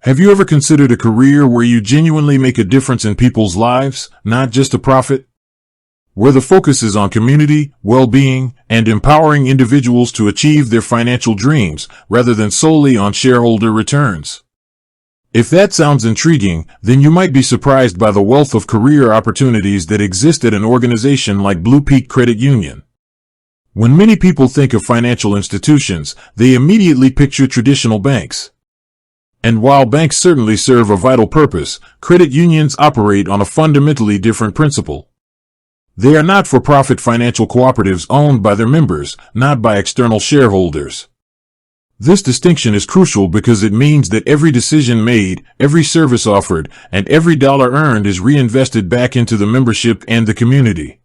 Have you ever considered a career where you genuinely make a difference in people's lives, not just a profit? Where the focus is on community, well-being, and empowering individuals to achieve their financial dreams, rather than solely on shareholder returns. If that sounds intriguing, then you might be surprised by the wealth of career opportunities that exist at an organization like BluPeak Credit Union. When many people think of financial institutions, they immediately picture traditional banks. And while banks certainly serve a vital purpose, credit unions operate on a fundamentally different principle. They are not-for-profit financial cooperatives owned by their members, not by external shareholders. This distinction is crucial because it means that every decision made, every service offered, and every dollar earned is reinvested back into the membership and the community.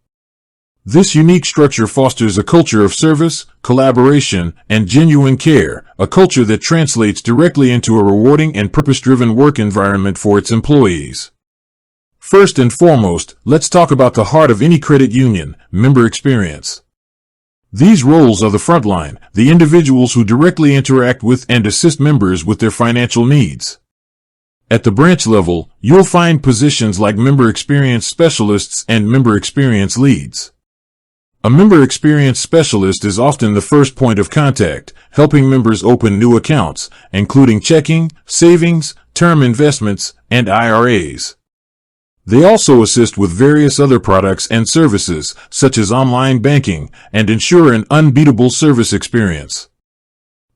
This unique structure fosters a culture of service, collaboration, and genuine care, a culture that translates directly into a rewarding and purpose-driven work environment for its employees. First and foremost, let's talk about the heart of any credit union, member experience. These roles are the front line, the individuals who directly interact with and assist members with their financial needs. At the branch level, you'll find positions like member experience specialists and member experience leads. A member experience specialist is often the first point of contact, helping members open new accounts, including checking, savings, term investments, and IRAs. They also assist with various other products and services, such as online banking, and ensure an unbeatable service experience.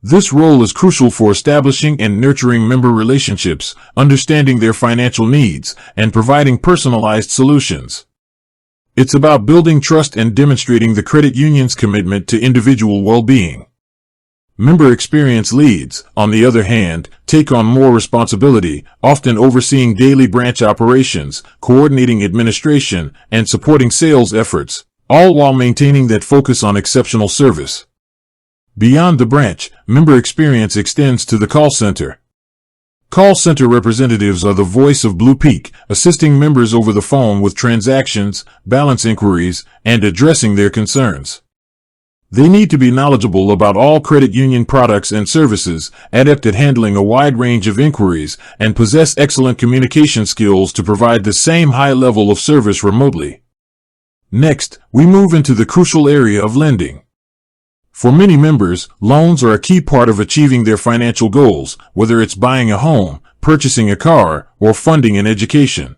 This role is crucial for establishing and nurturing member relationships, understanding their financial needs, and providing personalized solutions. It's about building trust and demonstrating the credit union's commitment to individual well-being. Member experience leads, on the other hand, take on more responsibility, often overseeing daily branch operations, coordinating administration, and supporting sales efforts, all while maintaining that focus on exceptional service. Beyond the branch, member experience extends to the call center. Call center representatives are the voice of BluPeak, assisting members over the phone with transactions, balance inquiries, and addressing their concerns. They need to be knowledgeable about all credit union products and services, adept at handling a wide range of inquiries, and possess excellent communication skills to provide the same high level of service remotely. Next, we move into the crucial area of lending. For many members, loans are a key part of achieving their financial goals, whether it's buying a home, purchasing a car, or funding an education.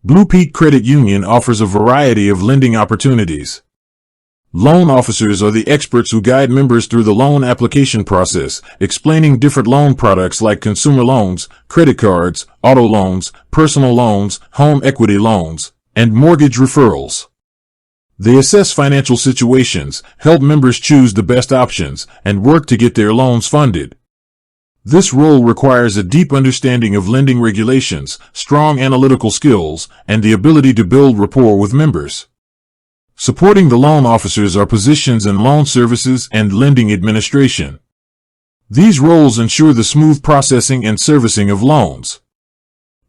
BluPeak Credit Union offers a variety of lending opportunities. Loan officers are the experts who guide members through the loan application process, explaining different loan products like consumer loans, credit cards, auto loans, personal loans, home equity loans, and mortgage referrals. They assess financial situations, help members choose the best options, and work to get their loans funded. This role requires a deep understanding of lending regulations, strong analytical skills, and the ability to build rapport with members. Supporting the loan officers are positions in loan services and lending administration. These roles ensure the smooth processing and servicing of loans.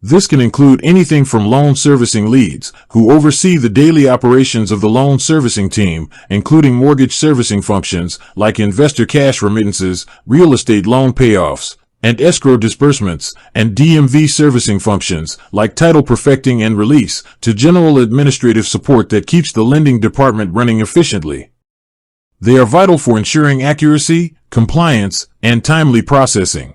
This can include anything from loan servicing leads, who oversee the daily operations of the loan servicing team, including mortgage servicing functions like investor cash remittances, real estate loan payoffs, and escrow disbursements, and DMV servicing functions like title perfecting and release, to general administrative support that keeps the lending department running efficiently. They are vital for ensuring accuracy, compliance, and timely processing.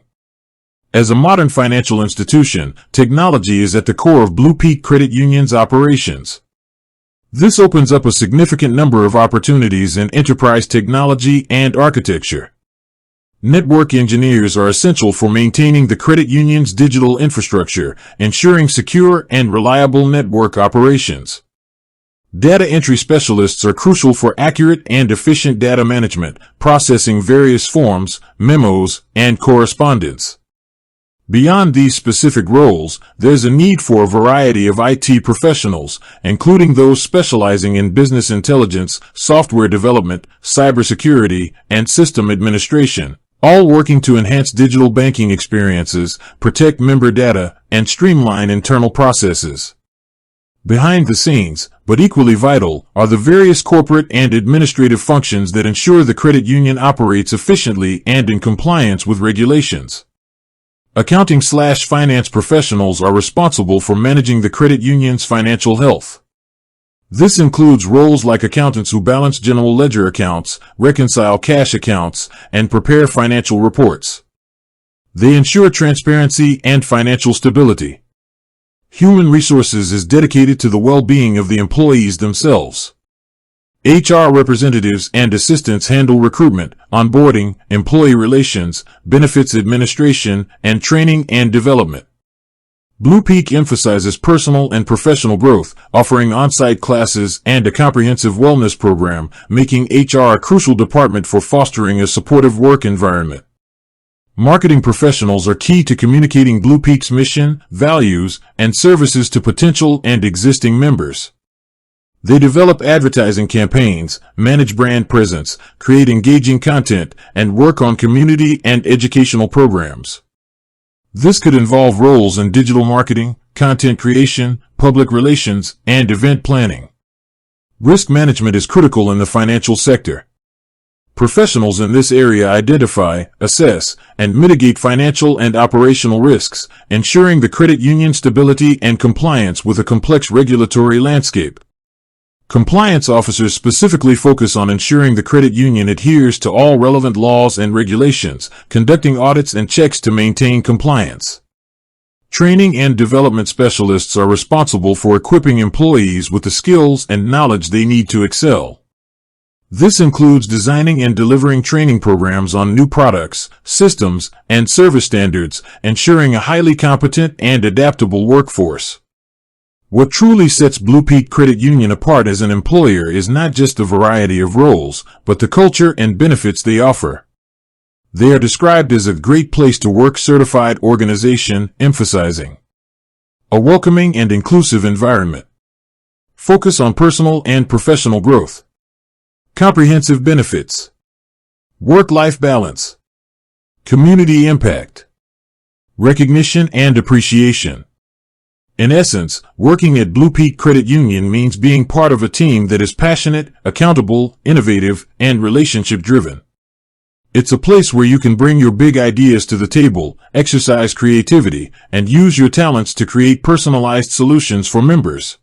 As a modern financial institution, technology is at the core of BluPeak Credit Union's operations. This opens up a significant number of opportunities in enterprise technology and architecture. Network engineers are essential for maintaining the credit union's digital infrastructure, ensuring secure and reliable network operations. Data entry specialists are crucial for accurate and efficient data management, processing various forms, memos, and correspondence. Beyond these specific roles, there's a need for a variety of IT professionals, including those specializing in business intelligence, software development, cybersecurity, and system administration, all working to enhance digital banking experiences, protect member data, and streamline internal processes. Behind the scenes, but equally vital, are the various corporate and administrative functions that ensure the credit union operates efficiently and in compliance with regulations. Accounting/finance professionals are responsible for managing the credit union's financial health. This includes roles like accountants who balance general ledger accounts, reconcile cash accounts, and prepare financial reports. They ensure transparency and financial stability. Human resources is dedicated to the well-being of the employees themselves. HR representatives and assistants handle recruitment, onboarding, employee relations, benefits administration, and training and development. BluPeak emphasizes personal and professional growth, offering on-site classes and a comprehensive wellness program, making HR a crucial department for fostering a supportive work environment. Marketing professionals are key to communicating BluPeak's mission, values, and services to potential and existing members. They develop advertising campaigns, manage brand presence, create engaging content, and work on community and educational programs. This could involve roles in digital marketing, content creation, public relations, and event planning. Risk management is critical in the financial sector. Professionals in this area identify, assess, and mitigate financial and operational risks, ensuring the credit union's stability and compliance with a complex regulatory landscape. Compliance officers specifically focus on ensuring the credit union adheres to all relevant laws and regulations, conducting audits and checks to maintain compliance. Training and development specialists are responsible for equipping employees with the skills and knowledge they need to excel. This includes designing and delivering training programs on new products, systems, and service standards, ensuring a highly competent and adaptable workforce. What truly sets BluPeak Credit Union apart as an employer is not just the variety of roles, but the culture and benefits they offer. They are described as a great place to work certified organization, emphasizing a welcoming and inclusive environment. Focus on personal and professional growth. Comprehensive benefits. Work-life balance. Community impact. Recognition and appreciation. In essence, working at BluPeak Credit Union means being part of a team that is passionate, accountable, innovative, and relationship-driven. It's a place where you can bring your big ideas to the table, exercise creativity, and use your talents to create personalized solutions for members.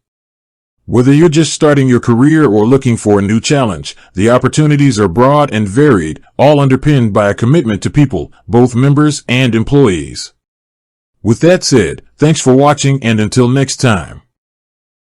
Whether you're just starting your career or looking for a new challenge, the opportunities are broad and varied, all underpinned by a commitment to people, both members and employees. With that said, thanks for watching, and until next time.